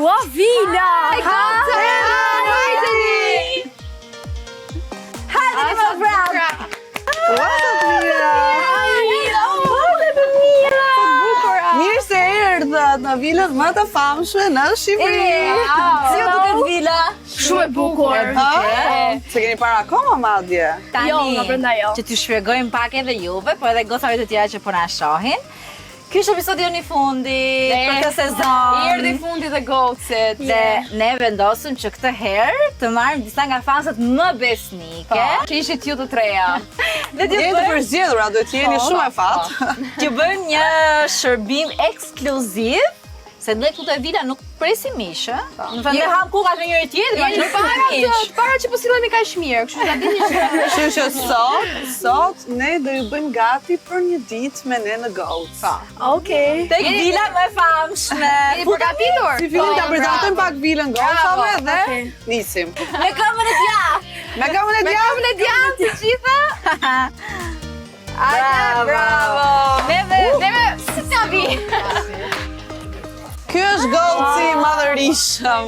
Ua, vila! Hajde më vrap! Ua, mirë se erdhët në vilët më të famshme në Shqipëri. Si ju duket vila? Shumë e bukur. Se keni para akoma madje. Jo, nga brenda jo. Që t'ju shpjegojmë pak edhe juve, po edhe gocave të tjera që po na shohin. Ky është episodi i fundit për këtë sezon. Erdhi fundi dhe gocet. Dhe ne vendosëm që këtë herë të marrim disa nga fansat më besnike. Që ishit ju të treja. Dhe t'ju Jeni të përzgjedhura, duhet të jeni shumë e fat. T'ju bëjmë një shërbim ekskluziv. Se ne këtu te vila nuk presim mish, ë? Në fakt ne ham kukat me njëri tjetrin, Jeni para që po sillemi kaq mirë, kështu ta dini që Kështu që sot ne do ju bëjmë gati për një ditë me ne në Gocë. Okej. tek vila më e famshme. Jeni përgatitur? Si fillim ta prezantojmë pak vilën Gocave dhe nisim. Me këmbën e djathtë. Me kamën e djavën e Janë të gjitha. Bravo. Neve si ta vi. Ky është Gocë i madhërisëm.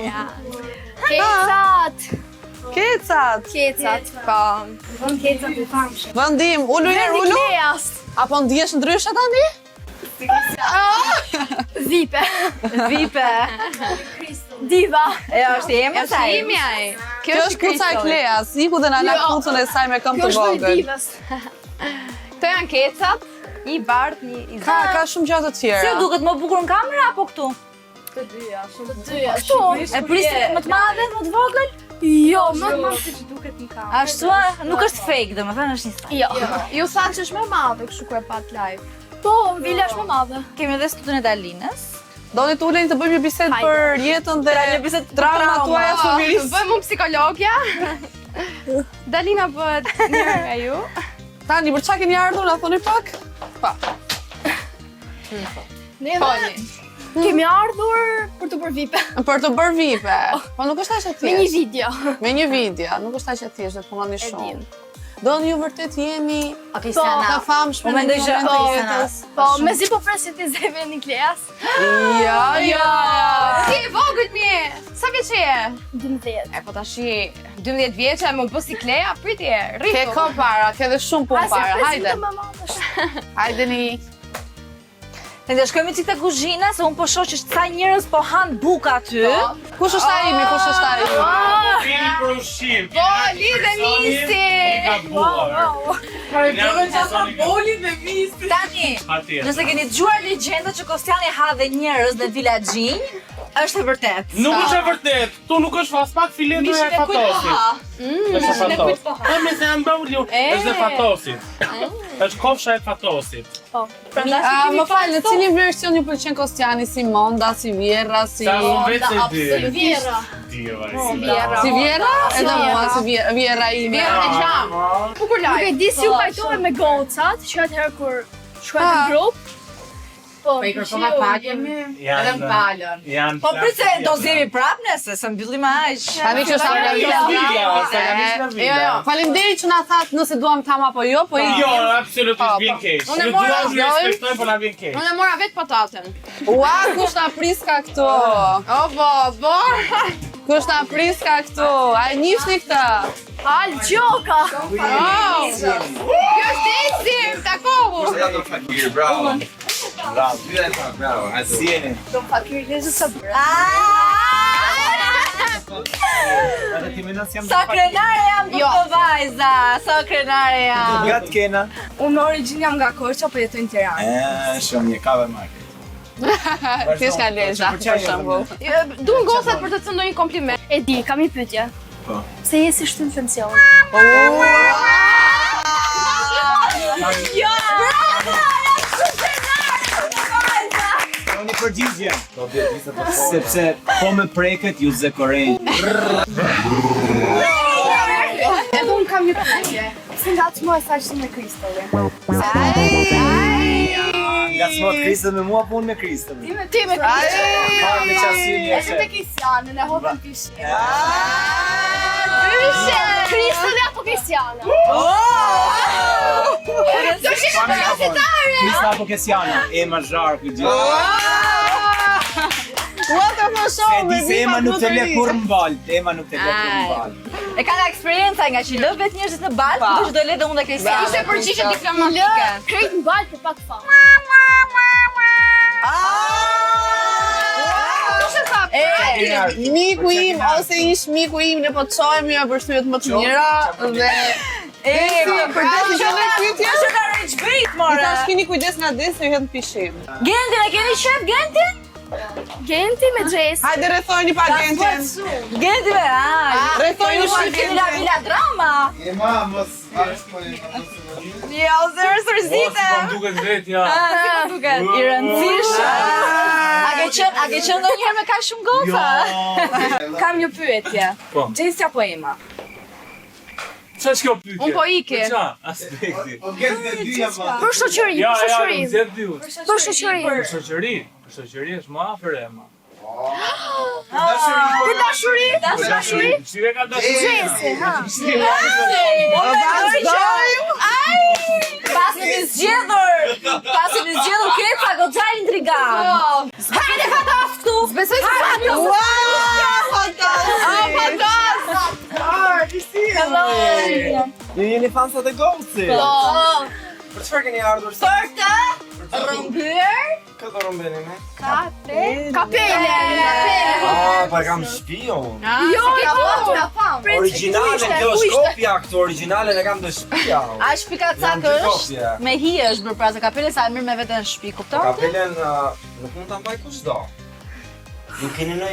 Kecat. Kecat. Kecat. Po. Von kecat e famshëm. Vendim, ulu herë, ulu. Kleas. Apo ndihesh ndryshe tani? Vipe. Vipe. Diva. E është emri saj. ai. Kjo është kuca e Kleas, iku dhe na la kucën e saj me këmbë të vogël. divas. Këto janë kecat, një bardh, një i Ka shumë gjëra të Si tjera. duket më bukur në kamera apo këtu? Të dyja. Kështu. E prisë më të madhe, më të vogël? Jo, më të madh se që duket në kamerë. Ashtu nuk është fake, domethënë është një stil. Jo. Ju thanë që është më madhe kështu kur e pat live. Po, vila është më madhe. Kemi edhe studion e Dalinës. Doni të uleni të bëjmë një bisedë për jetën dhe Një bisedë traumat tuaja të fëmijërisë. Bëjmë unë psikologja. Dalina bëhet mirë nga ju. Tani, për çka keni ardhur, na thoni pak? Neve kemi ardhur për të bërë vipe. Për të bërë vipe. Po nuk është aq e Me një thjeshtë. video. Me një video, nuk është aq e thjeshtë, do të punoni shumë. din. Doni ju vërtet jeni Okej, të Sana. famshme Unë në mendoj një që- moment të po, jetës. Po, mezi po presit të zeve një Kleas. Ja. Ti e vogël mje. Sa vjeç je? 12. E po tashi 12 vjeçë më bë si Klea, pritje, rritu. Ke kohë para, ke dhe shumë punë para. Hajde. Hajdeni. Ne do shkojmë çik te kuzhina, se un po shoh që sa njerëz po han buka aty. Kush është ai imi? Kush është ai imi? Vini për ushqim. Po, lidhe nisi. Tani, nëse keni dëgjuar legjendat që Kostiani ha dhe njerëz në Vila Xhinj, është e vërtet. Nuk është e vërtet. Tu nuk është fas pak fileto e fatosit. Është e fatosit. Po me se ambauliu. Është e fatosit. Është kofsha e fatosit. Më falë, në cilin version ju pëlqen Kostiani, si Monda, si Vjerra, si... Sa unë vetë se di. Vjera. Si Vjerra? Edhe mua, si Vjerra ime. Vjera me qam. Bukur live. Nuk e di si u pajtove me gocat, që atëherë kur shkuat në grup. Po, i kërkova Edhe në palën. Janë. Po pritse do zjemi prap nëse se mbyllim aq. Tani që sa nga Vila. Faleminderit që na thatë nëse duam tam apo jo, po Jo, absolutisht vjen keq. Unë Ne mora duam të zgjojmë. respektojmë, po na vjen keq. Unë mora vetë pataten. Ua, kush na priska këtu? O, bo. Kush na priska këtu? A e njihni këtë? Al gjoka. Kjo është isim, takovu. Bravo. Bravo. Bravo. Assieme. Sa krenare jam këto vajza, sa krenare jam. Gat kena. Unë në origin jam nga Korça, po jetoj në Tiranë. Shumë një kave market. Ti s'ka leza, për shembull. Duan gocat për të thënë ndonjë kompliment. E di, kam një pyetje. Po. Se je si shtyn pension? Një përgjigje. Sepse po me preket ju zekorenj. Edhe unë kam një pyetje. Si ngacmo e saqë me Kristallin? Nga smot Kristën me mua, pun me Kristën. Ti me Kristallin. Ka me qasin një Edhe me Kristianën, e hopën pishin. Kristalli apo Kristiana? Do shishë për fitare! Krista apo Kesiana? E ma zharë këtë gjithë. Ua të më Se shumë, di se Ema nuk të le kur m'bal. Ema nuk të le kur m'bal. E ka nga eksperienca nga që lë vetë njerëzit në balë, po që do le dhe unë dhe Kristjana. Ishte përgjigje diplomatike. Krejt në balë për pak fa. Miku im, ose ish miku im, ne po të qojmë jo për shtyjet më të mira dhe... Përdesi që në pytje... Që ka rage bait, more! Tash keni kujdes nga desë ju jetë pishim. Gentin, e keni shef Gentin? Genti me Gjesi. Hajde rrethojni pa Gentin. Gentin me, Rrethojni Keni shifin. Villa Drama. Ema, mos Jo, zërë Po, si sërzitem. po m'duket vet, ja. I rëndësishëm. A ke qenë ndonjëherë me kaq shumë goca? Kam një pyetje. Po. Gjesi apo Ema? Qa është kjo pyetje? Unë po iki. Për qa? Aspekti. O gjetë dhe dyja ma. Për shoqëri, Ja, për ja, shoqëri. më zjedh dy. Për shoqëri. Për shoqëri. Për shoqëri është më afër Ema. Për dashuri. Dashuri. Shire ka dashuri. Gjesi, ha. Pasi në zgjedhur Keca goxha intrigant. Hajde fatas këtu. Besoj se fatos. Ju jeni fansat e Goatsit. Për çfarë keni ardhur? Për të rrëmbyer Këtë rombeni me? Kapele. Pa kam shpion. Jo, Originalen, kjo është kopja këtu, originalen e kam të shpia. A shpika cak Janë dy është? kopje. Me hi është bërë pra se kapele sa e mirë me veten në shtëpi, kupton? Kapelen nuk mund ta mbaj kushdo. Nuk keni në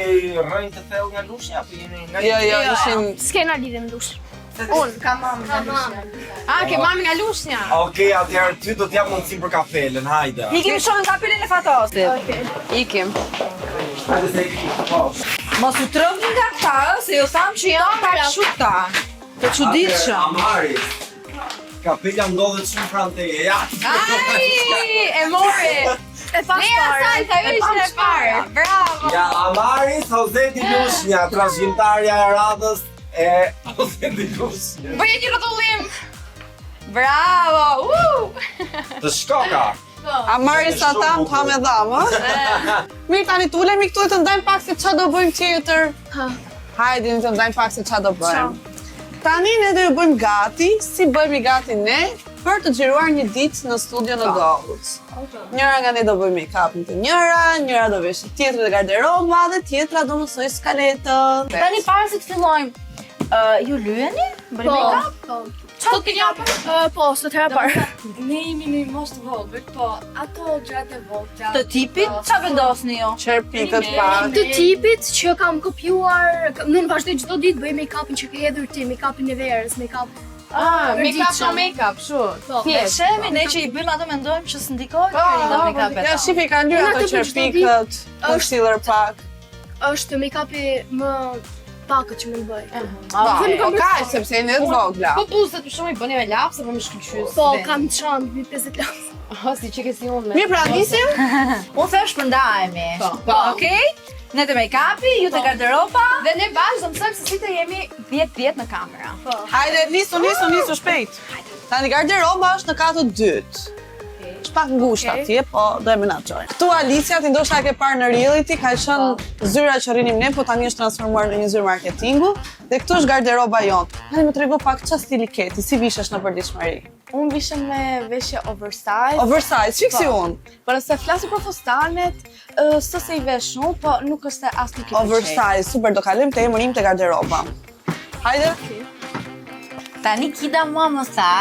rënjë të thellë nga lushnja, apo jeni nga... Jo, ishim... S'kena lidhje me dush. Unë, kam mamë nga lushnja. Ke mami nga lushnja? Okej, atëherë ty do t'jap mundësim për kapelen, hajde. Ikim shohim kapelen e fatosit. Ikim. Hajde se po. Mos u trëvni nga këta, se ju tham që janë pak shuta. Të çuditshëm. Amaris. Kapela ndodhet shumë pranë teje, ja. Ai, e mori. E pastar. E parë. Bravo. Ja, Amaris, Hozeti Lushnja, trashëgimtarja e radhës e Hozeti Lushnja. Bëje një rrotullim. Bravo. Të shkoka. A marri sa tam me dhamë, Mirë tani t'ulemi këtu e të ndajmë pak se qa do bëjmë tjetër. Hajde të ndajmë pak se qa do bëjmë. Tani ne do ju bëjmë gati, si bëjmë i gati ne, për të xhiruar një ditë në studio në Goat. Njëra nga ne do bëjmë make-upin të njëra do veshë tjetër dhe garderoba dhe tjetra do mësoj skaletën. Tani para se të fillojmë, ju lyeni? Bëni make-up? Çfarë të japë? Po, sot hera parë. Ne jemi me mos të vogël, po ato gjatë e vogla. Të tipit, qa vendosni ju? Çerpikët pak. Të tipit që kam kopjuar, në vazhdoj çdo ditë bëj make-upin që ke hedhur ti, make-upin e verës, make-up. Make-up no make-up, shu. Ne shemi, ne që i bëjmë ato mendojmë që s'ndikojnë kërë nga make-upet. Ja, shifi ka ndyr ato çerpikët, concealer pak. Është make-upi më pakët që më në bëj. Okej, sepse jeni të vogla. Po buzët për shumë i bëni me lapsë apo me shkëlqys? Po, kam çant mbi 50 lapsë. Si që ke si unë me. Mirë pra, nisim? Unë them shpërndahemi. Okej? Ne të make-upi, ju të garderoba. Dhe ne bashkë do mësojmë se si të jemi 10-10 në kamera. Hajde, nisu shpejt. Tani garderoba është në katën dytë. Është pak ngushtë atje, po do e menaxhoj. Ktu Alicia ti ndoshta e ke parë në reality, ka qenë zyra që rrinim ne, po tani është transformuar në një zyrë marketingu dhe këtu është garderoba jonë. Hajde më trego pak çfarë stili ke ti, si vishesh në përditshmëri? Unë vishem me veshje oversize. Oversize, fiksi unë. Por se flasim për fustanet, s'të se i vesh shumë, po nuk është as nuk i pëlqej. Oversize, super, do kalim të emërim të garderoba. Hajde. Tani Kida mua më tha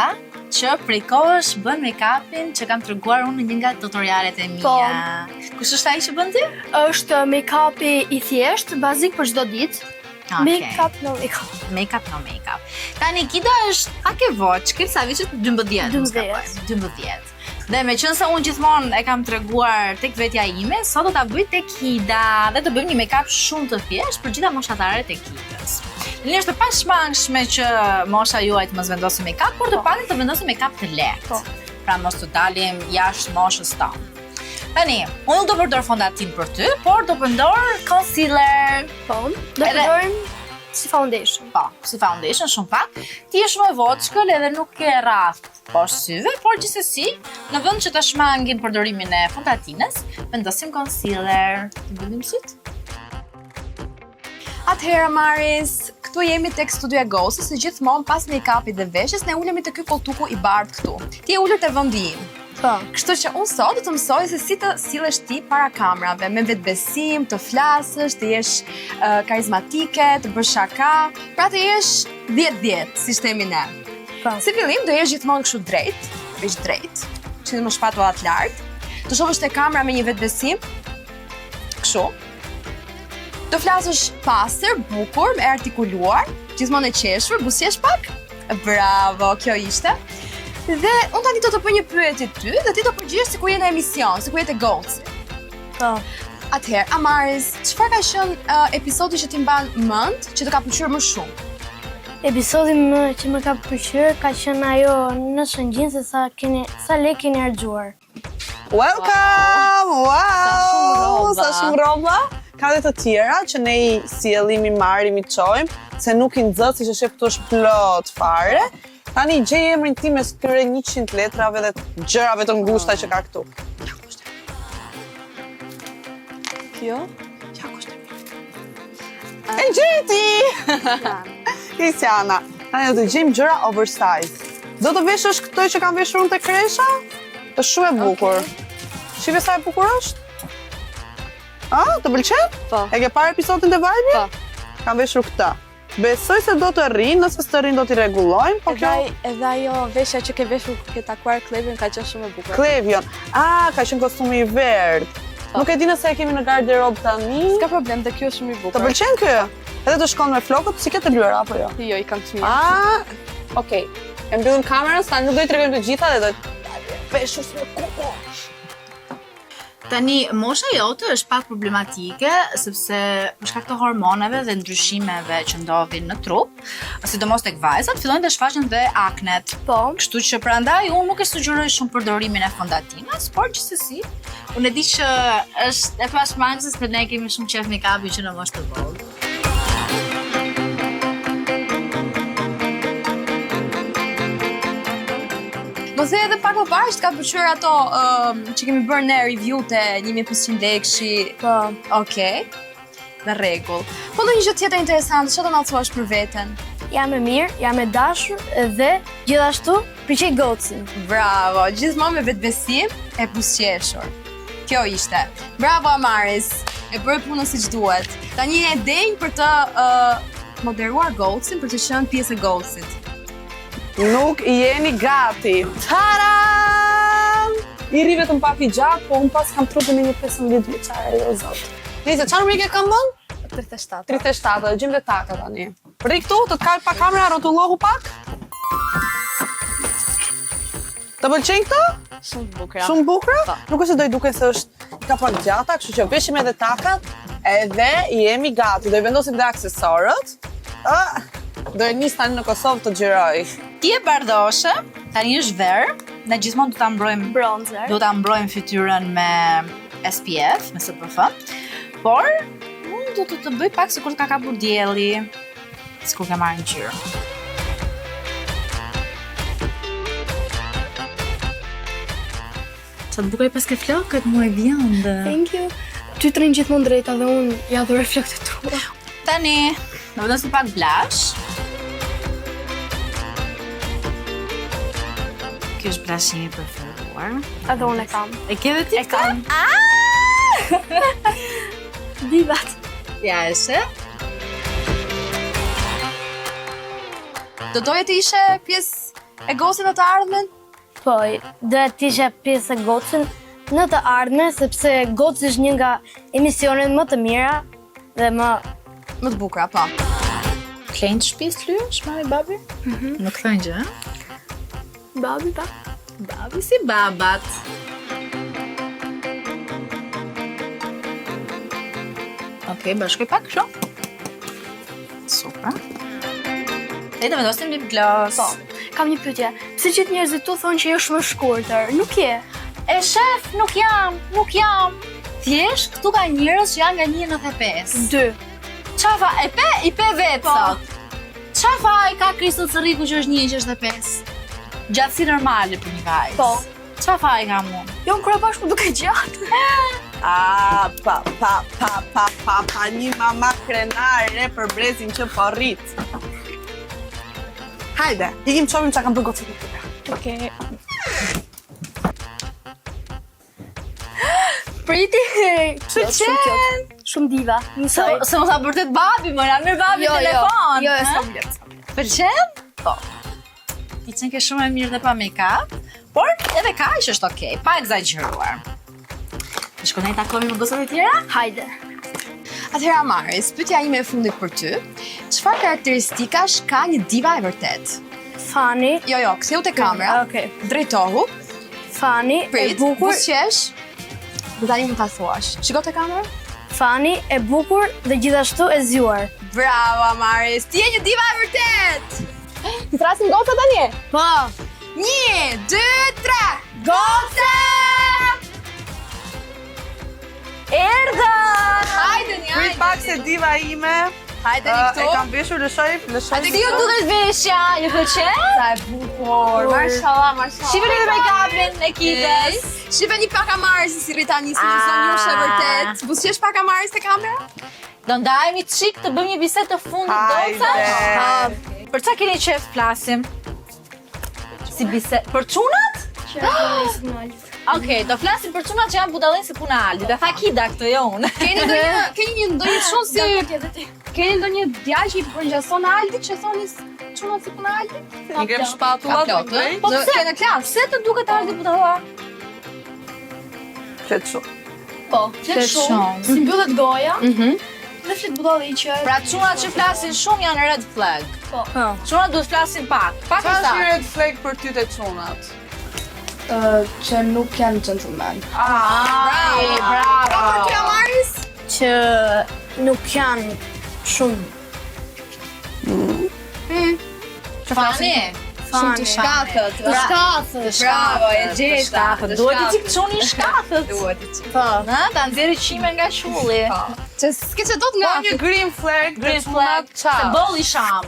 që prej kohësh bën make-upin që kam treguar unë në një nga tutorialet e mia. Kush është ai që bën ti? Është make-upi i thjeshtë, bazik për çdo ditë. Make-up no make-up. Make-up no make-up. Tani Kida është a ke voçkë, sa vishët 12. Dhe me qënë se unë gjithmonë e kam treguar tek vetja ime, sot do ta bëj tek Kida dhe të bëjmë një make-up shumë të thjeshtë për gjitha moshatarët e Kidës. Në është të pashmangshme që mosha juaj të mos vendosë make-up, por të paktën të vendosë make-up të lehtë. Pra mos të dalim jashtë moshës tonë. Tani, unë nuk do përdor fondatin për ty, por do përdor concealer. Po, do përdorim si foundation. Po, si foundation shumë pak. Ti je shumë e voçkël edhe nuk ke rrath poshtë syve, por gjithsesi, në vend që të shmangim përdorimin e fondatinës, vendosim concealer. Të mbyllim syt? Atëherë Maris, këtu jemi tek studio e Ghostës, si gjithmonë pas make-upit dhe veshjes, ne ulemi te ky koltuku i bardhë këtu. Ti je ulur te vendi im. Po. Kështu që unë sot do të mësoj se si të sillesh ti para kamerave, me vetbesim, të flasësh, të jesh karizmatike, të bësh shaka, pra të jesh 10-10, si themi ne. Po. Si fillim do jesh gjithmonë kështu drejt, që më shpatullat lart. Të shohësh te kamera me një vetbesim. Kështu. Do flasësh pastër, bukur, e artikuluar, gjithmonë e qeshur, buzëqesh pak. Bravo, kjo ishte. Dhe unë tani do të bëj një pyetje ty dhe ti do përgjigjesh sikur je në emision, sikur je te Ghost. Po. Atëherë, Amaris, çfarë ka qenë episodi që ti mban mend, që të ka pëlqyer më shumë? Episodi që më ka pëlqyer ka qenë ajo në Shëngjin se sa lek keni harxuar. Welcome! Wow! Sa shumë roba! Ka dhe të tjera që ne i sjellim, i marrim, i çojmë, se nuk i nxët siç e shef këtu është plot fare. Tani gjej emrin tim mes këtyre 100 letrave dhe gjërave të ngushta që ka këtu. Kjo? E gjeti! Kristiana, tani do të gjejmë gjëra oversize. Do të veshësh këto që kam veshur unë te kresha? Është shumë e bukur. Shive sa e bukur është? A, të pëlqen? Po. E ke parë episodin e Vibe? Po. Kam veshur këtë. Besoj se do të rrinë, nëse s'të rrinë do t'i rregullojmë, po kjo... Edhe ajo veshja që ke veshur ke takuar Klevion ka qenë shumë e bukur. Klevion. Ka qenë kostumi i verdh. Nuk e di nëse e kemi në garderob tani. S'ka problem, dhe kjo është shumë i bukur. Të pëlqen ky? Edhe të shkon me flokët, si ke të lyera apo jo? Jo, i kam të mirë. Okej. E mbyllim kamerën, tani nuk do i tregojmë të gjitha dhe do të veshur si me kuko. Tani, mosha jote është pak problematike, sepse për shkak të hormoneve dhe ndryshimeve që ndodhin në trup, sidomos tek vajzat, fillojnë të shfaqen dhe aknet. Po. Kështu që prandaj unë nuk e sugjeroj shumë përdorimin e fondatinas, por gjithsesi, unë e di që është e pashmangëse se ne kemi shumë qef make-upi që në moshë të vogël. Do the edhe pak më parë që ka pëlqyer ato që kemi bërë ne review te 1500 lekëshi. Po. Okej. Në rregull. Po do një gjë tjetër interesante, çfarë do na thuash për veten? Jam e mirë, jam e dashur dhe gjithashtu pëlqej Ghostën. Bravo, gjithmonë me vetbesim e buzëqeshur. Kjo ishte. Bravo Amaris, e bëre punën siç duhet. Tani e denj për të moderuar Ghostën, për të qenë pjesë e Ghostit. Nuk jeni gati. Taram! I ri vetëm pak i gjatë, po unë pas kam trupin e një 15 vjeçare, jo zot. Nice, çfarë numri ke këmbën? 37. 37, do gjejmë dhe taka tani. Rri këtu, të të kalë pa kamera, rrotullohu pak. Të pëlqen këto? Shumë bukura. Shumë bukura? Po. Nuk është se do i duken se është ka pak gjata, kështu që veshim edhe takat, edhe jemi gati. Do i vendosim dhe aksesorët. Do e nis tani në Kosovë të xhiroj. Ti e bardoshe, tani është verë, ne gjithmonë do ta mbrojmë Bronzer. do ta mbrojmë fytyrën me SPF, me SPF. Por unë do të bëj pak sikur ka kapur dielli, sikur ka marrë ngjyrë. Sa të bukur pas ke flokët, mua e vjendë. Thank you. Ty të rinë gjithmonë drejta dhe unë ja dhuroj flokët e tua. Tani, do vendosim pak blush. Kjo është blushi i preferuar. Edhe unë e kam. E ke dhe ti? E kam. Divat. Ja, eshe. Do doje të ishe pjesë e Ghostit në të ardhmen? Po, do të ishe pjesë e Ghostit në të ardhmen, sepse Ghost është një nga emisionet më të mira dhe më të bukura, po. Klein të shtëpisë lyesh, mami, babi? Nuk thënë gjë, babi, pa. Babi si babat. Okej, bashkoj pak kështu. Super. E të vendosim lip gloss. Po. Kam një pyetje. Pse gjithë njerëzit tu thonë që je shumë e shkurtër? Nuk je. E shef, nuk jam. Thjesht, këtu ka njerëz që janë nga 1.95. 2. Qafa, i pe vetë sot. Qafa i ka Kristo Cërriku që është 1.65? Gjatësi normale për një vajzë. Po. Qafa i ka mund? Jo, në kërë bashku duke gjatë. pa, një mama krenare për brezin që po rrit. Hajde, ikim qovim që kam bërë gocit e tira. Okej. Priti! Shumë diva. Nisoj. Se më tha vërtet babi, më mirë babi telefon. Jo, s'ka blet. Pëlqen? Po. Ti qenë ke shumë e mirë dhe pa make-up, por edhe kaq është okay, pa egzageruar. Shkojmë takohemi me gocët e tjera? Hajde. Atëherë Amaris, pyetja ime e fundit për ty. Çfarë karakteristikash ka një diva e vërtet? Fani. Jo, ktheu te kamera. Okej. Drejtohu. Fani e Prit, bukur. buzëqesh. Dhe tani më ta thuash. Shiko te kamera. Fani e bukur dhe gjithashtu e zgjuar. Bravo Amaris, ti je një diva e vërtet. Ti thrasim goca tani? Po. 1, 2, 3. Goca! Erdha! Hajde një, Prit pak se diva ime. Hajde një E këtu. kam veshur, lëshoj. Si ju duket veshja? Ju pëlqen? Sa e bukur. Mashallah. Shifeni edhe make-upin e kitës. Shifeni pak Amaris si rritani si një zonjush e vërtet. Buzëqesh pak Amaris te kamera? Do ndajemi çik të bëjmë një bisedë të fundit goca. Hajde. Për çfarë keni qef flasim? Si bisedë për çunat? Okej, do flasim për çunat që janë budallën si puna Aldi. Dhe tha Kida këtë jo unë. Keni ndonjë çun si keni ndonjë djalë që i përngjason Aldi që thoni çunat si puna Aldi? I kem shpatullat në drejt. Po pse në klasë? Pse të duket Aldi budalla? Qëtë shumë. Po, flet shumë, si mbyllet goja, dhe flet budalliqe. Pra çunat që flasin shumë janë red flag. Po. Çunat duhet flasin pak. Pak Qa sa. është një red flag për ty të çunat? Që nuk janë gentleman. Bravo. Për ty Amaris? Që nuk janë shumë. Fani. Shumë të shkatët. Bravo, e gjeta. Duhet i cik çuni i shkatët. Duhet i cik. Po, na ta nxjerrë qime nga shulli. Që s'ke që do të nga Po një green flag të Green çunat flag. Se qa? bolli sham.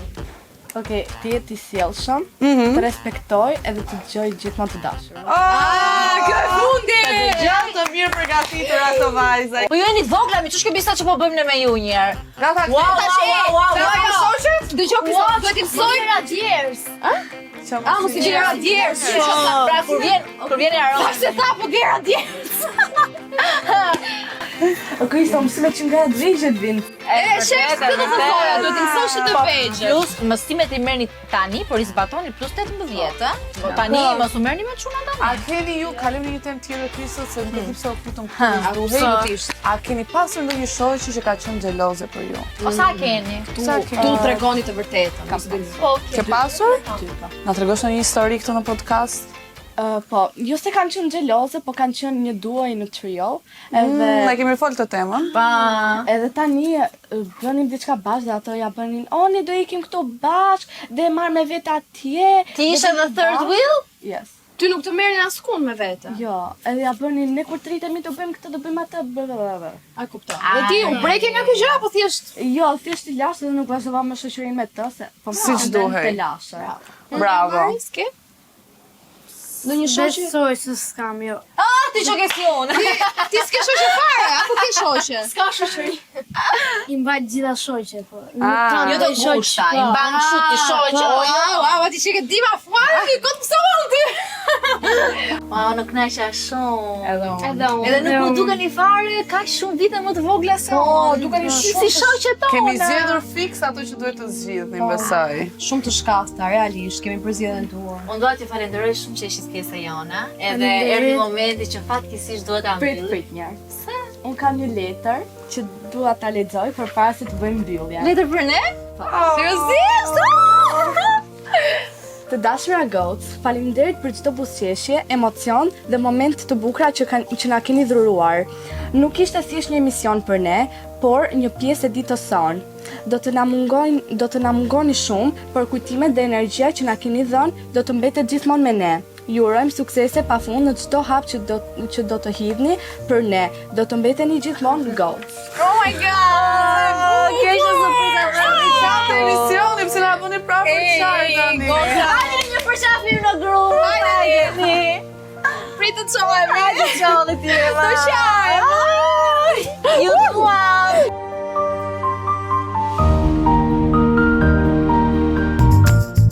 Okej, ti je i sjellshëm, të respektoj edhe të dëgjoj gjithmonë të dashur. Kjo e fundi! Gjatë të mirë përgatitur ato vajza. Po ju jeni të vogla, mi ç'është kjo biseda që po bëjmë ne me ju një herë. Gata Wow. Dëgjoj kësa, duhet i mësoj Radiers. mos i gjera djerës. Pra kur vjen aroma. Se tha po gjera djerës. Okej, sa mësime që nga drejgjet vinë. Shef, këtë të thoja, duhet i mësosh të vegjë. Plus mësimet i merrni tani, por i zbatoni plus 18, ë? Po tani mos u merrni me çuna A tani. keni ju, kalemi një temë tjetër Kristë, se nuk e di pse u futëm këtu. Absolutisht. A keni pasur ndonjë shoqë që ka qenë xheloze për ju? O sa keni? Sa Tu keni? tregoni të vërtetën. Ke pasur? Na tregosh një histori këtu në podcast? Po, jo se kanë qenë xheloze, po kanë qenë një duaj në trio. Ne Edhe kemi folë të temën. edhe tani bënim diçka bashkë dhe ato ja bënin, "O, ne do ikim këtu bashkë dhe marr me vetë atje." Ti ishe the third wheel? Yes. Ty nuk të merrin askund me vete. Jo, edhe ja bënin, "Ne kur të rritemi do bëjmë këtë, do bëjmë atë." A kuptoj. Dhe ti u breke nga kjo gjë apo thjesht Jo, thjesht i lash dhe nuk vazhdova me shoqërinë me të, se po Siç duhej. Të lashe. Bravo. Amaris, ke? Në një shoqë? Besoj se s'kam jo. Ti që ke si unë. Ti s'ke shoqë fare, apo ke shoqë? Ska shoqëri. I mbajt gjitha shoqe, po. Nuk Ah. kam Jo të ndonjë shoqë, gushta, po. i mban kështu ti shoqë. Wow, ti që ke dima fare, ti kot mëson ti. Wow, në knaqja shumë. Edhe unë. Edhe nuk më dukeni fare, kaq shumë vite më të vogla se unë. dukeni shumë si shoqet tona. Kemi zgjedhur fiks ato që duhet të zgjidhni, besoj. Shumë të shkafta, realisht, kemi përzgjedhjen tuaj. Unë dua t'ju falenderoj shumë që ishit pjesë e jona, edhe erdhi momenti që fatkesisht duhet ta mbyllim. Prit një. Unë kam një letër që dua ta lexoj përpara se të bëjmë mbylljen. Letër për ne? Seriozisht? Të dashura Goats, faleminderit për çdo buzëqeshje, emocion dhe moment të bukura që na keni dhuruar. Nuk ishte thjesht një emision për ne, por një pjesë e ditës sonë. Do të na mungoni shumë, por kujtimet dhe energjia që na keni dhënë do të mbetet gjithmonë me ne. Ju urojmë suksese pafund në çdo hap që do të hidhni për ne. Do të mbeteni gjithmonë Goats. Oh my god! Kështë surpriza Qatë emisioni, pse na bëni prapë për çaj tani. Hajde një përshafim në grup. Hajde. Pritë të qojme! Hajde qolli ti. Të qaj!